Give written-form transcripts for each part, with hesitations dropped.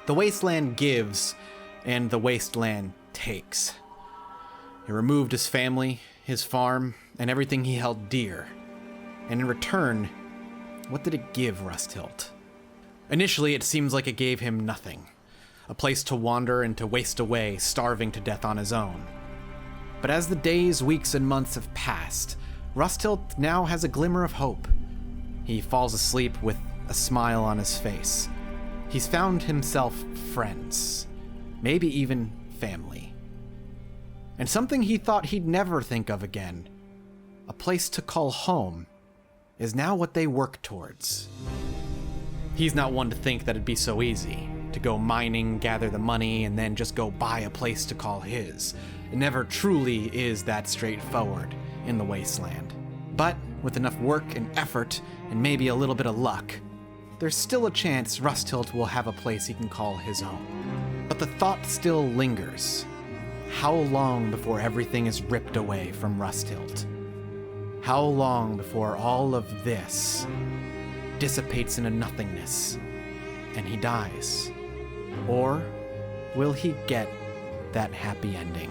The wasteland gives, and the wasteland takes. He removed his family, his farm, and everything he held dear. And in return, what did it give Rusthilt? Initially, it seems like it gave him nothing. A place to wander and to waste away, starving to death on his own. But as the days, weeks, and months have passed, Rusthilt now has a glimmer of hope. He falls asleep with a smile on his face. He's found himself friends, maybe even family. And something he thought he'd never think of again, a place to call home, is now what they work towards. He's not one to think that it'd be so easy, to go mining, gather the money, and then just go buy a place to call his. It never truly is that straightforward in the wasteland. But with enough work and effort, and maybe a little bit of luck, there's still a chance Rusthilt will have a place he can call his own. But the thought still lingers. How long before everything is ripped away from Rusthilt? How long before all of this dissipates into nothingness and he dies? Or will he get that happy ending?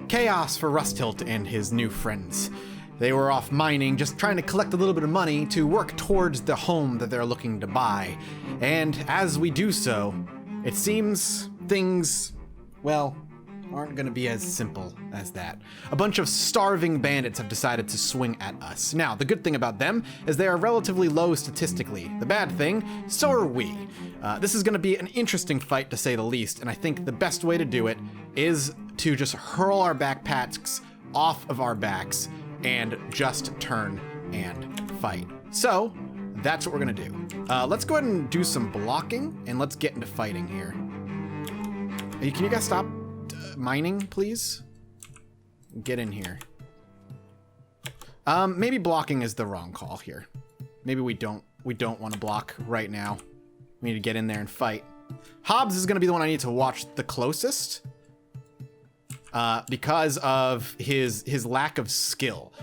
Chaos for Rusthilt and his new friends. They were off mining, just trying to collect a little bit of money to work towards the home that they're looking to buy. And as we do so, it seems things, well, aren't going to be as simple as that. A bunch of starving bandits have decided to swing at us. Now, the good thing about them is they are relatively low statistically. The bad thing, so are we. This is going to be an interesting fight to say the least, and I think the best way to do it is to just hurl our backpacks off of our backs and just turn and fight. So that's what we're gonna do. Let's go ahead and do some blocking and let's get into fighting here. Hey, can you guys stop mining, please? Get in here. Maybe blocking is the wrong call here. Maybe we don't want to block right now. We need to get in there and fight. Hobbs is gonna be the one I need to watch the closest. Because of his lack of skill.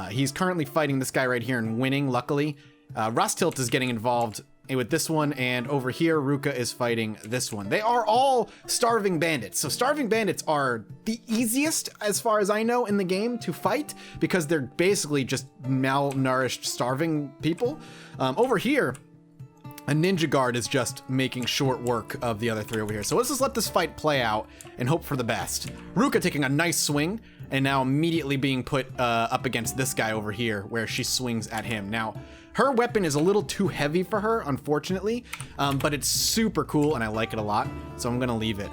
He's currently fighting this guy right here and winning, luckily. Rusthilt is getting involved with this one, and over here, Ruka is fighting this one. They are all starving bandits. So starving bandits are the easiest, as far as I know, in the game to fight, because they're basically just malnourished, starving people. Over here, a ninja guard is just making short work of the other three over here. So let's just let this fight play out and hope for the best. Ruka taking a nice swing and now immediately being put up against this guy over here where she swings at him. Now, her weapon is a little too heavy for her, unfortunately, but it's super cool and I like it a lot, so I'm gonna leave it.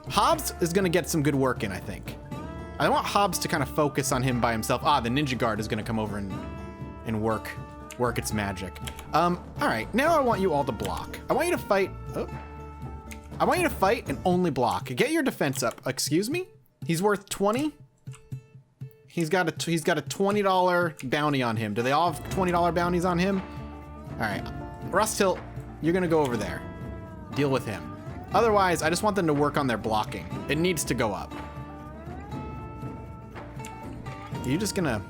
Hobbs is gonna get some good work in, I think. I want Hobbs to kind of focus on him by himself. The ninja guard is gonna come over and work its magic. All right, now I want you all to block. I want you to fight. I want you to fight and only block. Get your defense up. Excuse me? He's worth 20? He's got a $20 bounty on him. Do they all have $20 bounties on him? All right, Rusthilt, you're gonna go over there. Deal with him. Otherwise, I just want them to work on their blocking. It needs to go up. Are you just gonna...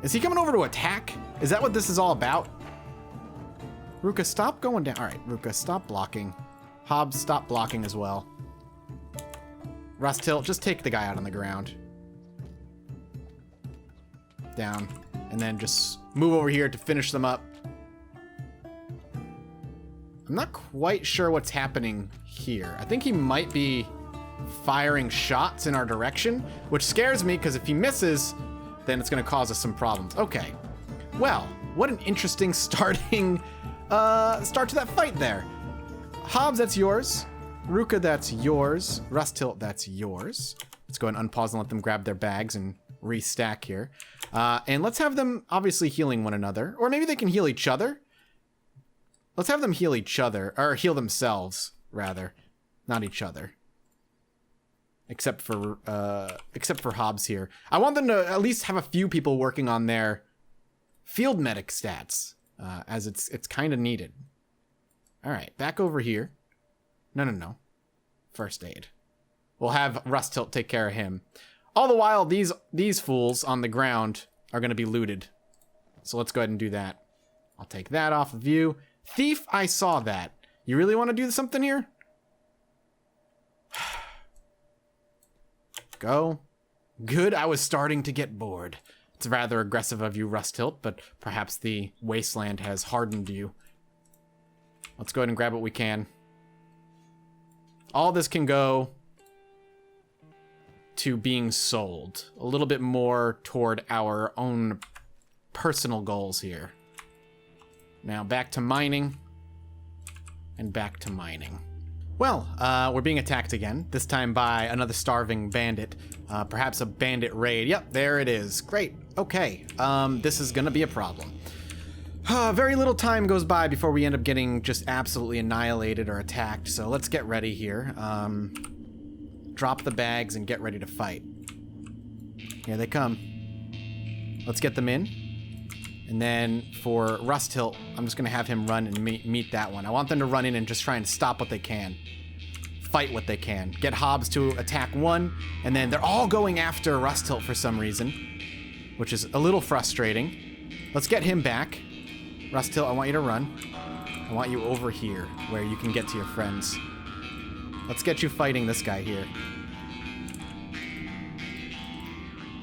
Is he coming over to attack? Is that what this is all about? Ruka, stop going down. All right, Ruka, stop blocking. Hobbs, stop blocking as well. Rusthilt, just take the guy out on the ground. Down. And then just move over here to finish them up. I'm not quite sure what's happening here. I think he might be firing shots in our direction, which scares me because if he misses, then it's going to cause us some problems. Okay. Well, what an interesting start to that fight there. Hobbs, that's yours. Ruka, that's yours. Rusthilt, that's yours. Let's go ahead and unpause and let them grab their bags and restack here. And let's have them obviously healing one another. Or maybe they can heal each other. Let's have them heal each other, or heal themselves. rather. Not each other. Except for Hobbs here. I want them to at least have a few people working on their field medic stats, as it's kind of needed. All right, back over here. No. First aid. We'll have Rustilt take care of him. All the while, these fools on the ground are going to be looted. So let's go ahead and do that. I'll take that off of you. Thief, I saw that. You really want to do something here? Go. Good, I was starting to get bored. It's rather aggressive of you, Rustilt, but perhaps the wasteland has hardened you. Let's go ahead and grab what we can. All this can go to being sold. A little bit more toward our own personal goals here. Now back to mining. And back to mining. Well, we're being attacked again, this time by another starving bandit. Perhaps a bandit raid. Yep, there it is. Great. Okay, this is gonna be a problem. Very little time goes by before we end up getting just absolutely annihilated or attacked, so let's get ready here. Drop the bags and get ready to fight. Here they come. Let's get them in. And then for Rustilt, I'm just going to have him run and meet that one. I want them to run in and just try and stop what they can. Fight what they can. Get Hobbs to attack one, and then they're all going after Rustilt for some reason, which is a little frustrating. Let's get him back. Rustilt, I want you to run. I want you over here, where you can get to your friends. Let's get you fighting this guy here.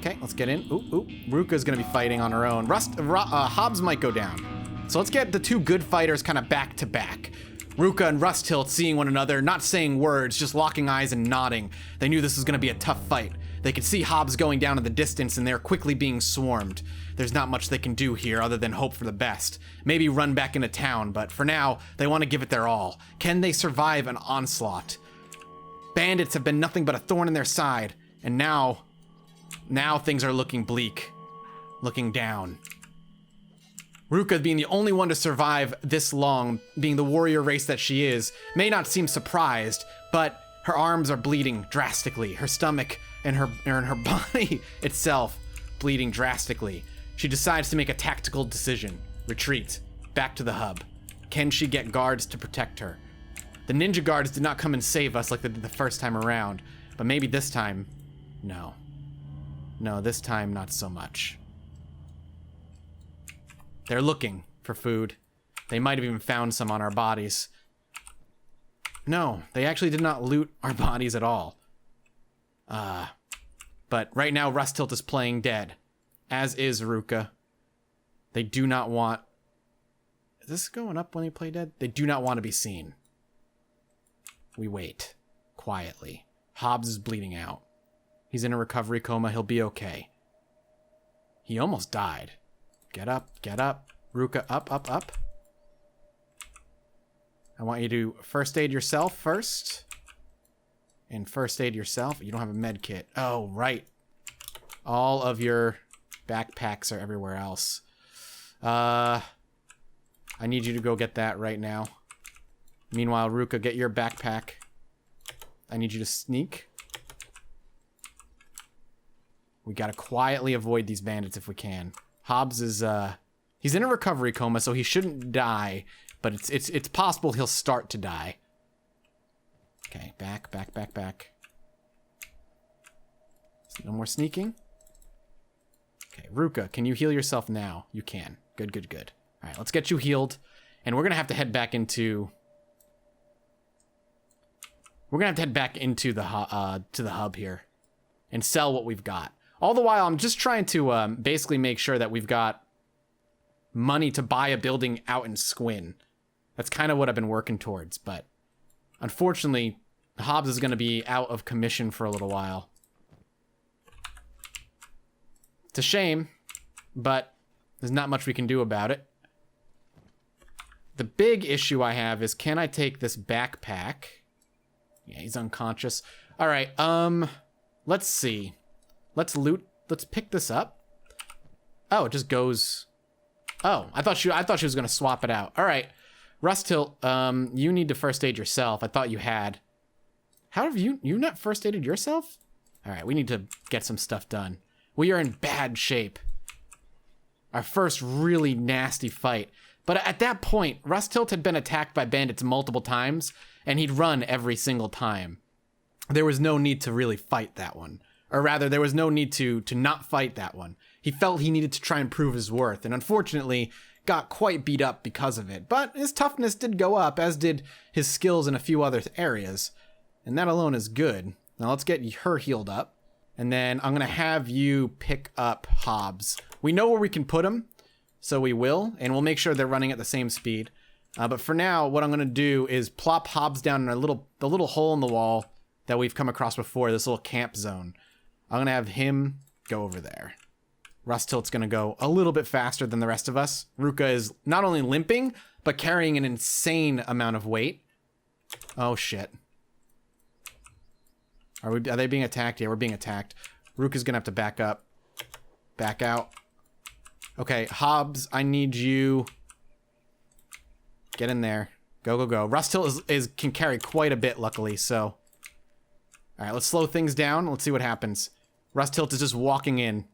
Okay, let's get in. Ooh. Ruka's gonna be fighting on her own. Hobbs might go down. So let's get the two good fighters kind of back to back. Ruka and Rustilt seeing one another, not saying words, just locking eyes and nodding. They knew this was gonna be a tough fight. They could see Hobbs going down in the distance and they're quickly being swarmed. There's not much they can do here other than hope for the best. Maybe run back into town, but for now, they want to give it their all. Can they survive an onslaught? Bandits have been nothing but a thorn in their side, and now things are looking bleak. Looking down. Ruka, being the only one to survive this long, being the warrior race that she is, may not seem surprised, but her arms are bleeding drastically. Her stomach and her body itself bleeding drastically. She decides to make a tactical decision. Retreat. Back to the hub. Can she get guards to protect her? The ninja guards did not come and save us like they did the first time around, but maybe this time, no. No, this time, not so much. They're looking for food. They might have even found some on our bodies. No, they actually did not loot our bodies at all. But right now, Rustilt is playing dead, as is Ruka. They do not want... Is this going up when they play dead? They do not want to be seen. We wait, quietly. Hobbs is bleeding out. He's in a recovery coma. He'll be okay. He almost died. Get up, get up. Ruka, up. I want you to first aid yourself first. And first aid yourself. You don't have a med kit. Oh, right. All of your backpacks are everywhere else. I need you to go get that right now. Meanwhile, Ruka, get your backpack. I need you to sneak. We gotta quietly avoid these bandits if we can. Hobbs is, he's in a recovery coma, so he shouldn't die, but it's possible he'll start to die. Okay, back. No more sneaking. Okay, Ruka, can you heal yourself now? You can. Good. All right, let's get you healed, and we're gonna have to head back into... We're gonna have to head back into the to the hub here, and sell what we've got. All the while, I'm just trying to basically make sure that we've got money to buy a building out in Squin. That's kind of what I've been working towards, but unfortunately, Hobbs is going to be out of commission for a little while. It's a shame, but there's not much we can do about it. The big issue I have is, can I take this backpack? Yeah, he's unconscious. All right, let's see. Let's loot. Let's pick this up. Oh, it just goes. Oh, I thought she was gonna swap it out. All right, Rustilt, you need to first aid yourself. I thought you had. How have you not first aided yourself? All right, we need to get some stuff done. We are in bad shape. Our first really nasty fight. But at that point, Rustilt had been attacked by bandits multiple times, and he'd run every single time. There was no need to really fight that one. Or rather, there was no need to not fight that one. He felt he needed to try and prove his worth, and unfortunately, got quite beat up because of it. But his toughness did go up, as did his skills in a few other areas. And that alone is good. Now let's get her healed up. And then I'm going to have you pick up Hobbs. We know where we can put him, so we will. And we'll make sure they're running at the same speed. But for now, what I'm going to do is plop Hobbs down in the little hole in the wall that we've come across before, this little camp zone. I'm going to have him go over there. Rustilt's going to go a little bit faster than the rest of us. Ruka is not only limping, but carrying an insane amount of weight. Oh, shit. Are they being attacked? Yeah, we're being attacked. Ruka's going to have to back up. Back out. Okay, Hobbs, I need you. Get in there. Go, go, go. Rustilt can carry quite a bit, luckily, so. All right, let's slow things down. Let's see what happens. Rustilt is just walking in.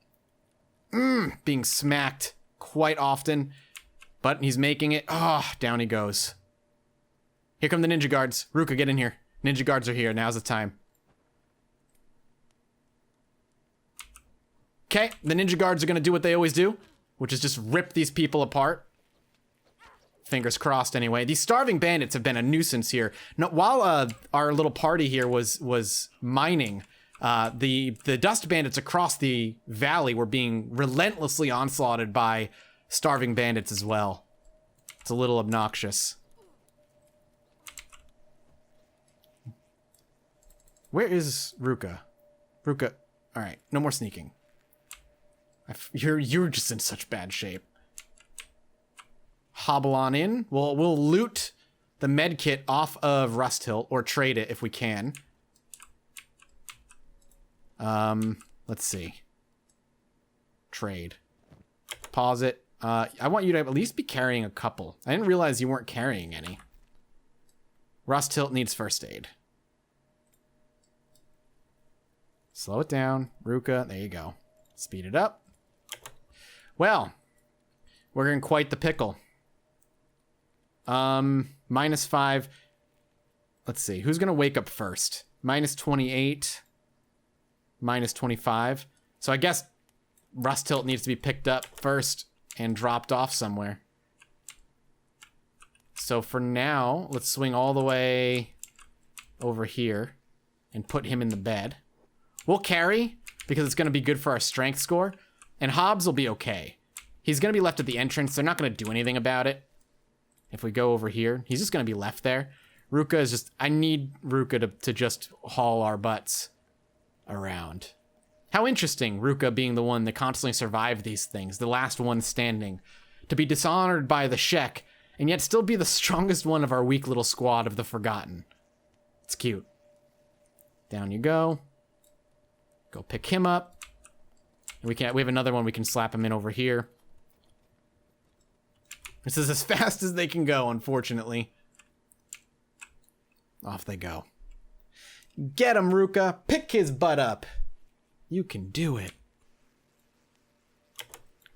Being smacked quite often. But he's making it. Oh, down he goes. Here come the ninja guards. Ruka, get in here. Ninja guards are here. Now's the time. Okay, the ninja guards are going to do what they always do, which is just rip these people apart. Fingers crossed, anyway. These starving bandits have been a nuisance here. Now, while our little party here was mining, the dust bandits across the valley were being relentlessly onslaughted by starving bandits as well. It's a little obnoxious. Where is Ruka? Ruka, all right, no more sneaking. You're just in such bad shape. Hobble on in. We'll loot the med kit off of Rustilt, or trade it if we can. Let's see. Trade. Pause it. I want you to at least be carrying a couple. I didn't realize you weren't carrying any. Rustilt needs first aid. Slow it down. Ruka, there you go. Speed it up. Well, we're in quite the pickle. -5. Let's see. Who's going to wake up first? -28. -25. So I guess Rustilt needs to be picked up first and dropped off somewhere. So for now, let's swing all the way over here and put him in the bed. We'll carry because it's going to be good for our strength score. And Hobbs will be okay. He's going to be left at the entrance. They're not going to do anything about it. If we go over here, he's just going to be left there. Ruka is just... I need Ruka to just haul our butts around. How interesting, Ruka being the one that constantly survived these things. The last one standing. To be dishonored by the Shek, and yet still be the strongest one of our weak little squad of the Forgotten. It's cute. Down you go. Go pick him up. We have another one we can slap him in over here. This is as fast as they can go, unfortunately. Off they go. Get him, Ruka. Pick his butt up. You can do it.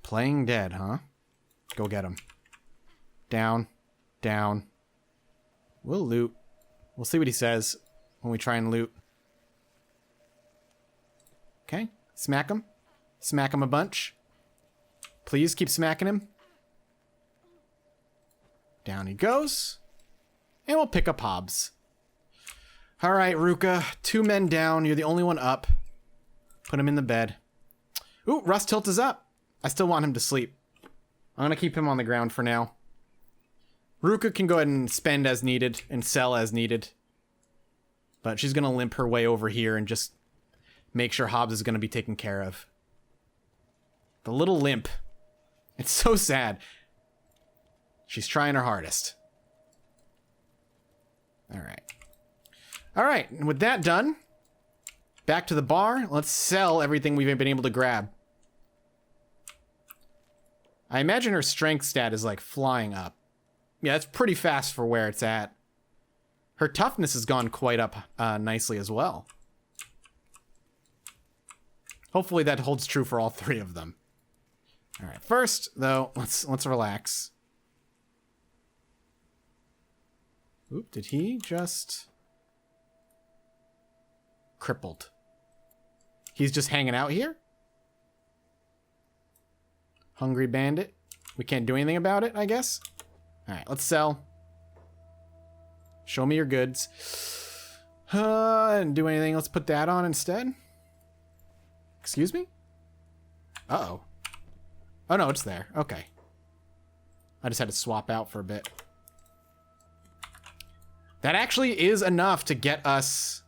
Playing dead, huh? Go get him. Down. Down. We'll loot. We'll see what he says when we try and loot. Okay. Smack him. Smack him a bunch. Please keep smacking him. Down he goes. And we'll pick up Hobbs. All right, Ruka. 2 men down. You're the only one up. Put him in the bed. Ooh, Rustilt is up. I still want him to sleep. I'm going to keep him on the ground for now. Ruka can go ahead and spend as needed and sell as needed. But she's going to limp her way over here and just make sure Hobbs is going to be taken care of. The little limp. It's so sad. She's trying her hardest. All right. All right, and with that done, back to the bar. Let's sell everything we've been able to grab. I imagine her strength stat is like flying up. Yeah, it's pretty fast for where it's at. Her toughness has gone quite up nicely as well. Hopefully that holds true for all three of them. All right, first though, let's relax. Oop, did he just crippled? He's just hanging out here? Hungry bandit. We can't do anything about it, I guess. All right, let's sell. Show me your goods. Didn't do anything. Let's put that on instead. Excuse me? Uh-oh. Oh, no, it's there. Okay. I just had to swap out for a bit. That actually is enough to get us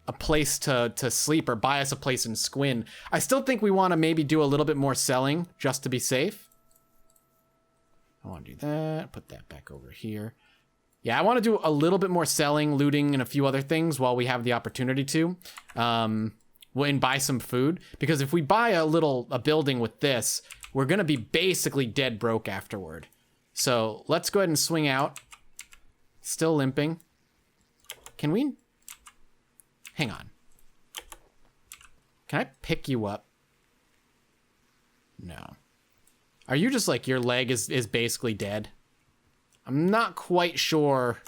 a place to sleep or buy us a place in Squin. I still think we want to maybe do a little bit more selling just to be safe. I want to do that. Put that back over here. Yeah, I want to do a little bit more selling, looting, and a few other things while we have the opportunity to. And buy some food. Because if we buy a building with this, we're going to be basically dead broke afterward. So let's go ahead and swing out. Still limping. Can we? Hang on. Can I pick you up? No. Are you just like your leg is basically dead? I'm not quite sure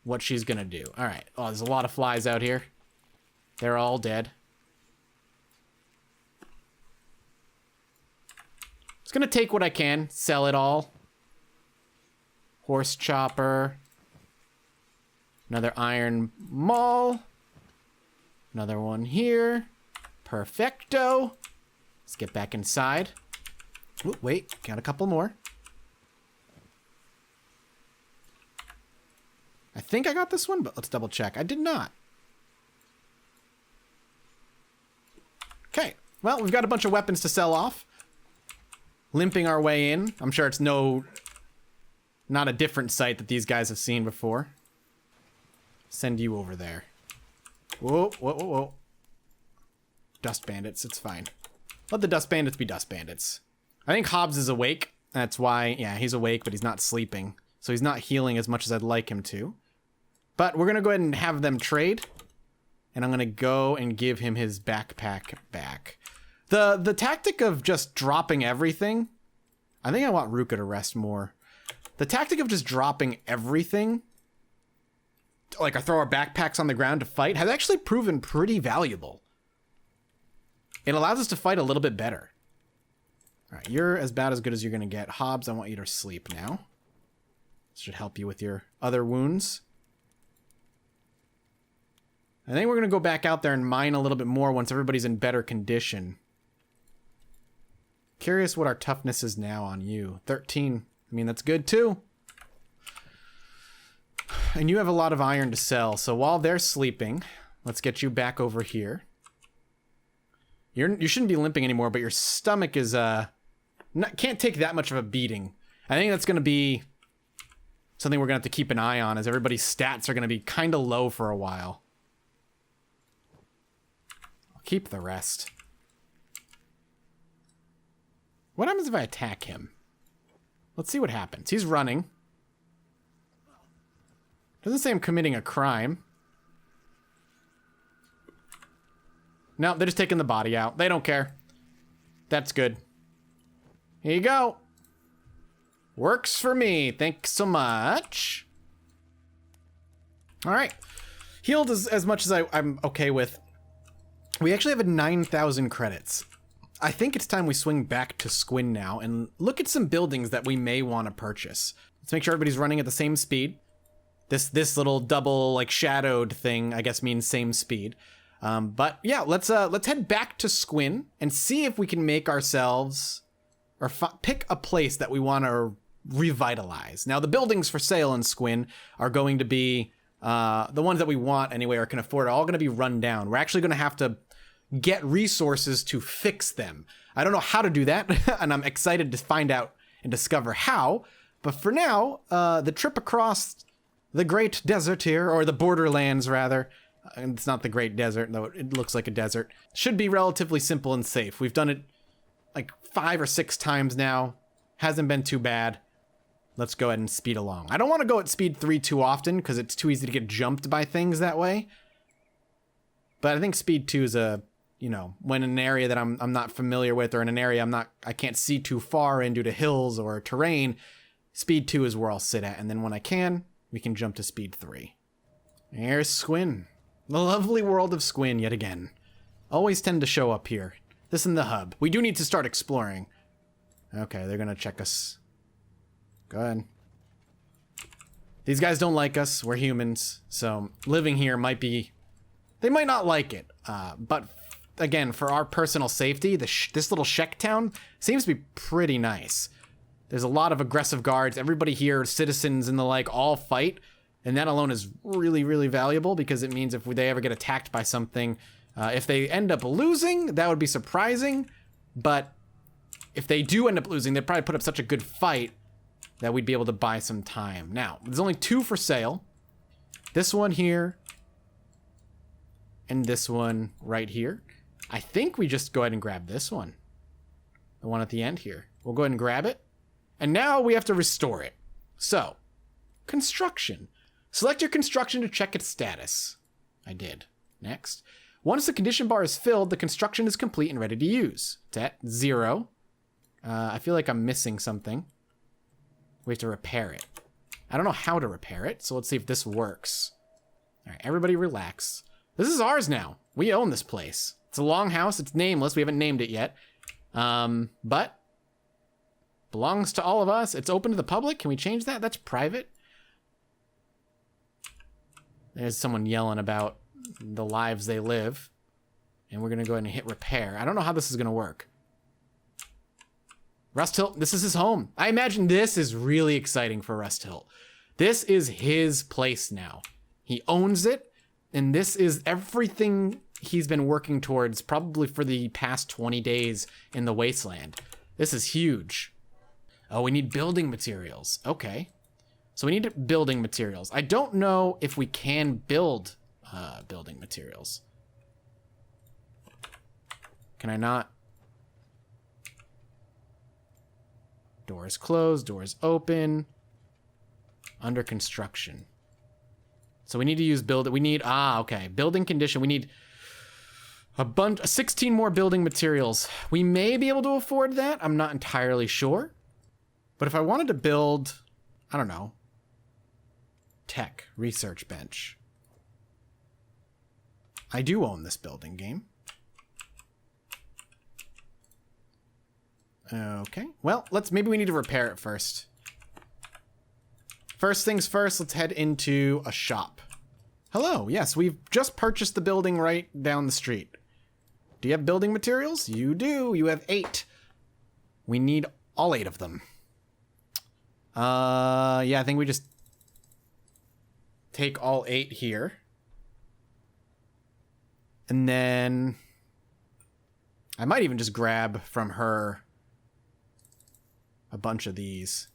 what she's gonna do. All right. Oh, there's a lot of flies out here. They're all dead. Just gonna take what I can, sell it all. Horse chopper. Another iron maul. Another one here. Perfecto. Let's get back inside. Ooh, wait, got a couple more. I think I got this one, but let's double check. I did not. Okay, well, we've got a bunch of weapons to sell off. Limping our way in. I'm sure it's not a different sight that these guys have seen before. Send you over there. Whoa, whoa, whoa, whoa. Dust bandits, it's fine. Let the dust bandits be dust bandits. I think Hobbs is awake. That's why, yeah, he's awake, but he's not sleeping. So he's not healing as much as I'd like him to. But we're going to go ahead and have them trade. And I'm going to go and give him his backpack back. The tactic of just dropping everything. I think I want Ruka to rest more. The tactic of just dropping everything, like I throw our backpacks on the ground to fight, has actually proven pretty valuable. It allows us to fight a little bit better. All right, you're as bad as good as you're going to get. Hobbs, I want you to sleep now. This should help you with your other wounds. I think we're going to go back out there and mine a little bit more once everybody's in better condition. Curious what our toughness is now on you. 13. I mean, that's good too. And you have a lot of iron to sell. So while they're sleeping, let's get you back over here. You shouldn't be limping anymore, but your stomach is can't take that much of a beating. I think that's going to be something we're going to have to keep an eye on, as everybody's stats are going to be kind of low for a while. I'll keep the rest. What happens if I attack him? Let's see what happens. He's running. Doesn't say I'm committing a crime. No, they're just taking the body out. They don't care. That's good. Here you go. Works for me. Thanks so much. All right. Healed as much as I'm okay with. We actually have 9,000 credits. I think it's time we swing back to Squin now and look at some buildings that we may want to purchase. Let's make sure everybody's running at the same speed. This little double like shadowed thing, I guess, means same speed. But yeah, let's head back to Squin and see if we can make ourselves or pick a place that we want to revitalize. Now, the buildings for sale in Squin are going to be the ones that we want anyway or can afford are all going to be run down. We're actually going to have to get resources to fix them. I don't know how to do that, and I'm excited to find out and discover how. But for now, the trip across the Great Desert here, or the Borderlands rather, it's not the Great Desert, though it looks like a desert, should be relatively simple and safe. We've done it like 5 or 6 times now. Hasn't been too bad. Let's go ahead and speed along. I don't want to go at speed 3 too often because it's too easy to get jumped by things that way. But I think speed 2 is a, you know, when in an area that I'm not familiar with, or in an area I can't see too far in due to hills or terrain, speed 2 is where I'll sit at. And then when I can, we can jump to speed 3. There's Squin. The lovely world of Squin yet again. Always tend to show up here. This in the hub. We do need to start exploring. Okay, they're gonna check us. Go ahead. These guys don't like us. We're humans. So living here might be... They might not like it. But again, for our personal safety, this little Shek town seems to be pretty nice. There's a lot of aggressive guards. Everybody here, citizens and the like, all fight. And that alone is really, really valuable because it means if they ever get attacked by something, if they end up losing, that would be surprising. But if they do end up losing, they'd probably put up such a good fight that we'd be able to buy some time. Now, there's only 2 for sale. This one here. And this one right here. I think we just go ahead and grab this one. The one at the end here. We'll go ahead and grab it. And now we have to restore it. So, construction. Select your construction to check its status. I did. Next. Once the condition bar is filled, the construction is complete and ready to use. It's at 0. I feel like I'm missing something. We have to repair it. I don't know how to repair it, so let's see if this works. All right, everybody relax. This is ours now. We own this place. It's a long house. It's nameless. We haven't named it yet. But belongs to all of us. It's open to the public. Can we change that? That's private. There's someone yelling about the lives they live. And we're going to go ahead and hit repair. I don't know how this is going to work. Rust Hill, this is his home. I imagine this is really exciting for Rust Hill. This is his place now. He owns it, and this is everything he's been working towards probably for the past 20 days in the wasteland. This is huge. Oh, we need building materials. Okay. So we need building materials. I don't know if we can build building materials. Can I not? Doors closed, doors open. Under construction. So we need to use we need, okay. Building condition, we need 16 more building materials. We may be able to afford that. I'm not entirely sure. But if I wanted to build, I don't know, tech, research bench. I do own this building game. Okay, well, maybe we need to repair it first. First things first, let's head into a shop. Hello, yes, we've just purchased the building right down the street. Do you have building materials? You do, you have 8. We need all 8 of them. Yeah, I think we just take all 8 here. And then I might even just grab from her a bunch of these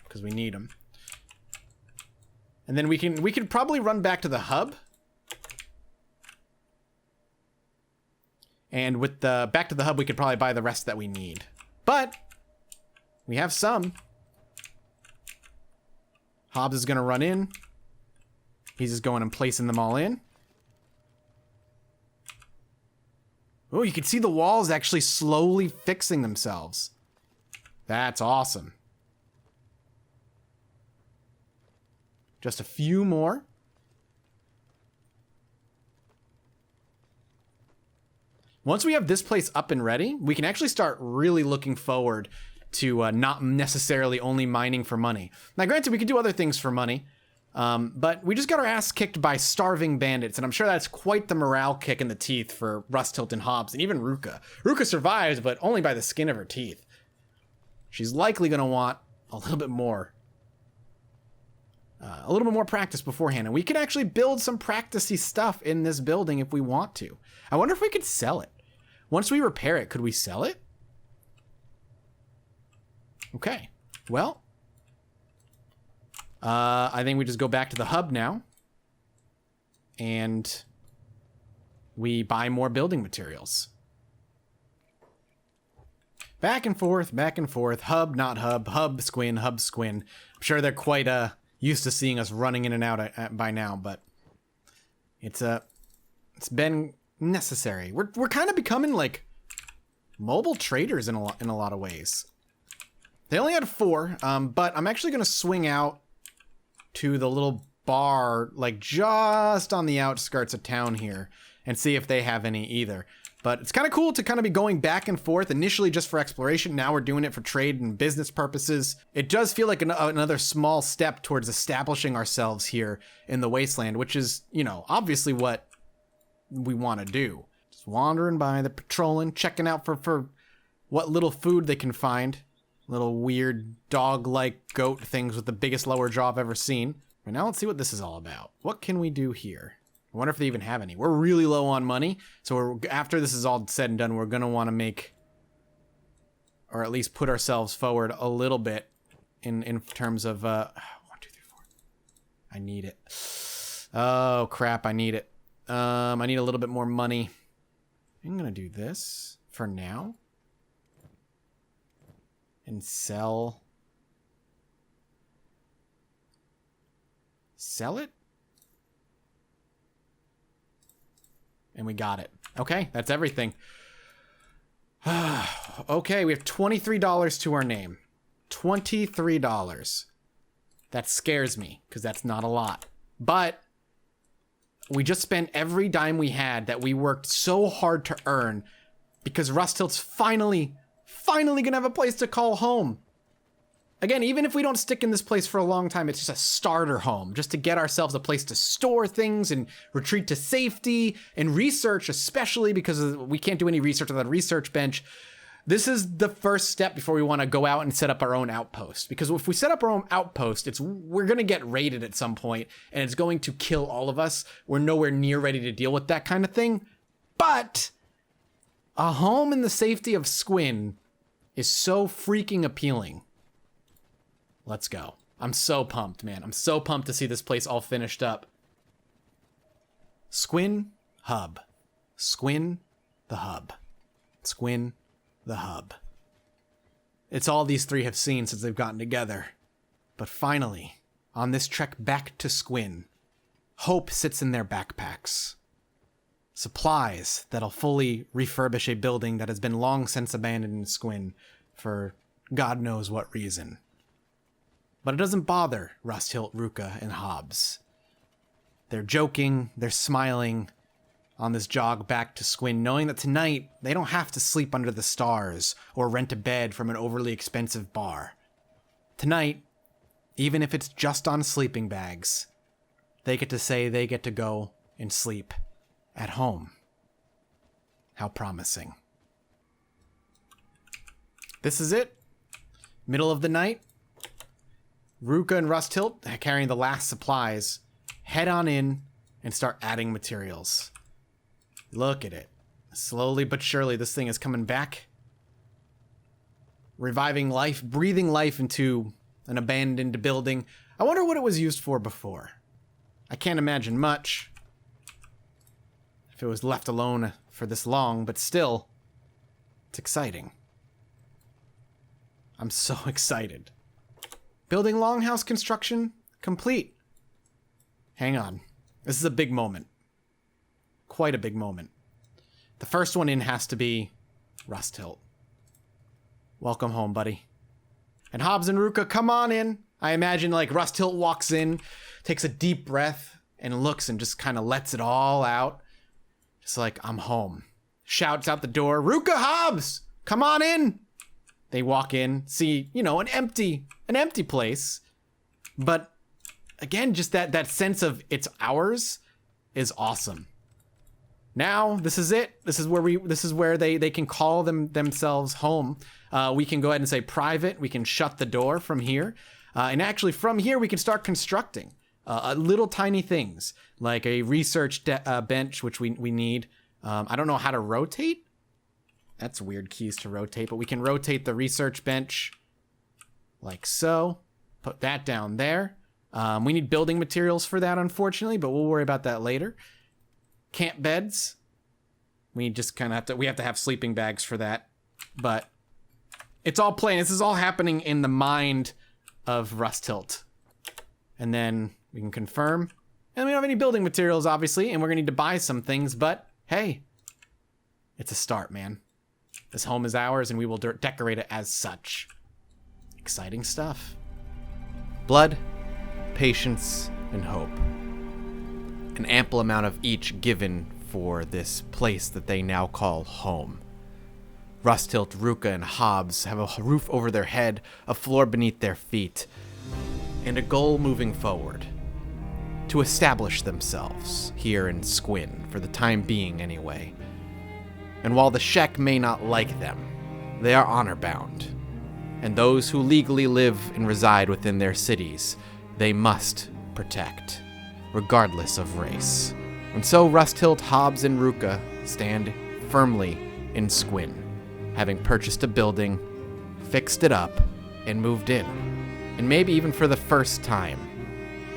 because we need them. And then we can probably run back to the hub. And with the back to the hub, we could probably buy the rest that we need. But we have some. Hobbs is going to run in. He's just going and placing them all in. Oh, you can see the walls actually slowly fixing themselves. That's awesome. Just a few more. Once we have this place up and ready, we can actually start really looking forward to not necessarily only mining for money. Now, granted, we could do other things for money, but we just got our ass kicked by starving bandits, and I'm sure that's quite the morale kick in the teeth for Rust, Hilton, Hobbs, and even Ruka. Ruka survives, but only by the skin of her teeth. She's likely going to want a little bit more practice beforehand, and we can actually build some practicey stuff in this building if we want to. I wonder if we could sell it. Once we repair it, could we sell it? Okay, well, I think we just go back to the hub now, and we buy more building materials. Back and forth, back and forth. Hub, not hub. Hub, squin, hub, squin. I'm sure they're quite used to seeing us running in and out by now, but it's been necessary. We're kind of becoming like mobile traders in a lot of ways. They only had 4, but I'm actually going to swing out to the little bar, like just on the outskirts of town here, and see if they have any either. But it's kind of cool to kind of be going back and forth, initially just for exploration. Now we're doing it for trade and business purposes. It does feel like another small step towards establishing ourselves here in the wasteland, which is, you know, obviously what we want to do. Just wandering by, the patrolling, checking out for what little food they can find. Little weird dog-like goat things with the biggest lower jaw I've ever seen. But now let's see what this is all about. What can we do here? I wonder if they even have any. We're really low on money, so after this is all said and done, we're going to want to make, or at least put ourselves forward a little bit in terms of, 1, 2, 3, 4. I need it. Oh, crap, I need it. I need a little bit more money. I'm going to do this for now. And sell it? And we got it. Okay, that's everything. Okay, we have $23 to our name. $23. That scares me, because that's not a lot. But we just spent every dime we had that we worked so hard to earn, because Rust Hilt's finally gonna have a place to call home. Again, even if we don't stick in this place for a long time, it's just a starter home, just to get ourselves a place to store things and retreat to safety and research, especially because we can't do any research without a research bench. This is the first step before we want to go out and set up our own outpost. Because if we set up our own outpost, we're going to get raided at some point, and it's going to kill all of us. We're nowhere near ready to deal with that kind of thing. But a home in the safety of Squin is so freaking appealing. Let's go. I'm so pumped, man. I'm so pumped to see this place all finished up. Squin, hub. Squin, the hub. Squin, the hub. It's all these 3 have seen since they've gotten together. But finally, on this trek back to Squin, hope sits in their backpacks. Supplies that'll fully refurbish a building that has been long since abandoned in Squin for God knows what reason. But it doesn't bother Rust Hilt, Ruka, and Hobbs. They're joking, they're smiling on this jog back to Squin, knowing that tonight they don't have to sleep under the stars or rent a bed from an overly expensive bar. Tonight, even if it's just on sleeping bags, they get to say they get to go and sleep at home. How promising. This is it. Middle of the night. Ruka and Rust Hilt, carrying the last supplies, head on in and start adding materials. Look at it. Slowly but surely, this thing is coming back. Reviving life, breathing life into an abandoned building. I wonder what it was used for before. I can't imagine much if it was left alone for this long, but still, it's exciting. I'm so excited. Building longhouse construction complete. Hang on. This is a big moment. Quite a big moment. The first one in has to be Rust Hilt. Welcome home, buddy. And Hobbs and Ruka, come on in. I imagine like Rust Hilt walks in, takes a deep breath, and looks and just kind of lets it all out. Just like, I'm home. Shouts out the door, Ruka, Hobbs, come on in. They walk in, see, you know, an empty place. But again, just that sense of it's ours is awesome. Now, this is it. This is where they can call themselves home. We can go ahead and say private. We can shut the door from here. And actually from here, we can start constructing little tiny things like a research bench, which we need. I don't know how to rotate. That's weird keys to rotate, but we can rotate the research bench like so. Put that down there. We need building materials for that, unfortunately, but we'll worry about that later. Camp beds. We just kind of have to have sleeping bags for that. But It's all playing. This is all happening in the mind of Rusthilt. And then we can confirm. And we don't have any building materials, obviously, and we're going to need to buy some things, but hey, it's a start, man. This home is ours, and we will decorate it as such. Exciting stuff. Blood, patience, and hope. An ample amount of each given for this place that they now call home. Rusthilt, Ruka, and Hobbs have a roof over their head, a floor beneath their feet, and a goal moving forward. To establish themselves here in Squin, for the time being anyway. And while the Shek may not like them, they are honor-bound. And those who legally live and reside within their cities, they must protect, regardless of race. And so Rusthilt, Hobbs, and Ruka stand firmly in Squin, having purchased a building, fixed it up, and moved in. And maybe even for the first time,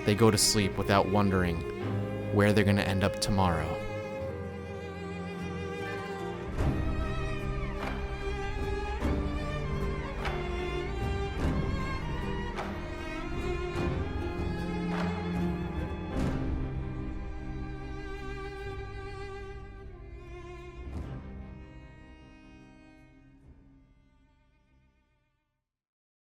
they go to sleep without wondering where they're going to end up tomorrow.